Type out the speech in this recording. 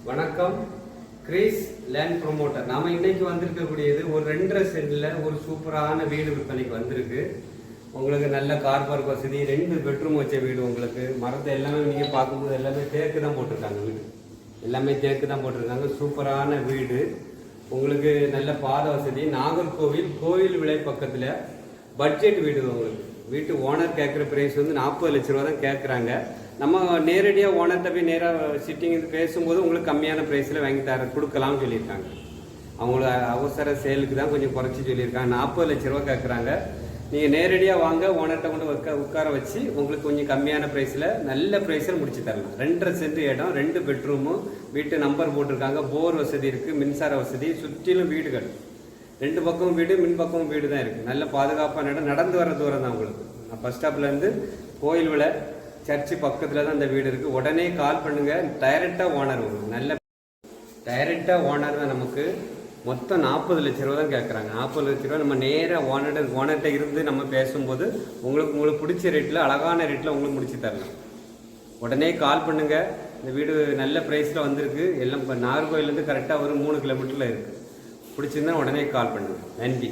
வணக்கம். கிரீஸ் லேண்ட் ப்ரொமோட்டர். நாம இன்னைக்கு வந்திருக்கக்கூடியது ஒரு 2.5 சென்ட்ல ஒரு சூப்பரான வீடு விற்பனைக்கு வந்திருக்கு. உங்களுக்கு நல்ல கார் பார்க் வசதி, 2 பெட்ரூம் வச்ச வீடு. உங்களுக்கு மரத்தை எல்லாமே நீங்க பார்க்கும்போது எல்லாமே தேக்கு தான் போட்டிருக்காங்க. வீடு எல்லாமே தேக்கு தான் போட்டிருக்காங்க. சூப்பரான வீடு. உங்களுக்கு நல்ல பாத வசதி. நாகர்கோவில் கோயில் விலை பக்கத்துல பட்ஜெட் வீடு. உங்களுக்கு வீட்டு ஓனர் கேட்குற பிரைஸ் வந்து 40 லட்ச ரூபா தான் கேட்குறாங்க. நம்ம நேரடியாக ஓனர்கிட்ட போய் நேராக சிட்டிங் பேசும்போது உங்களுக்கு கம்மியான ப்ரைஸில் வாங்கி கொடுக்கலாம்னு சொல்லியிருக்காங்க. அவங்கள அவசர சேலுக்கு தான் கொஞ்சம் குறைச்சி சொல்லியிருக்காங்க. 40 லட்ச ரூபா கேட்குறாங்க. நீங்கள் நேரடியாக வாங்க, ஓனர்கிட்ட கொண்டு உட்கார வச்சு உங்களுக்கு கொஞ்சம் கம்மியான ப்ரைஸில் நல்ல ப்ரைஸில் முடிச்சு தரலாம். 2.5 சென்ட் இடம், 2 பெட்ரூமு, வீட்டு நம்பர் போட்டிருக்காங்க, போர் வசதி இருக்குது, மின்சார வசதி, சுற்றிலும் வீடுகள், 2 பக்கமும் வீடு, மின் பக்கமும் வீடு தான் இருக்குது. நல்ல பாதுகாப்பான இடம், நடந்து வர தூரம் தான் உங்களுக்கு. பஸ் ஸ்டாப்லேருந்து கோயில் விலை சர்ச்சு பக்கத்தில் தான் இந்த வீடு இருக்குது. உடனே கால் பண்ணுங்கள். டைரெக்டாக ஓனர் வரும். நல்ல டைரெக்டாக ஓனர் தான். நமக்கு மொத்தம் 40 லட்ச ரூபா தான் கேட்குறாங்க. 40 லட்ச ரூபா நம்ம நேராக ஓனர்கிட்ட இருந்து நம்ம பேசும்போது உங்களுக்கு பிடிச்ச ரேட்டில், அழகான ரேட்டில் உங்களுக்கு முடிச்சு தரலாம். உடனே கால் பண்ணுங்கள். இந்த வீடு நல்ல ப்ரைஸில் வந்திருக்கு. எல்லாம் இப்போ நாகர்கோயிலேருந்து கரெக்டாக ஒரு 3 கிலோமீட்டரில் இருக்குது. பிடிச்சிருந்தா உடனே கால் பண்ணுங்கள். நன்றி.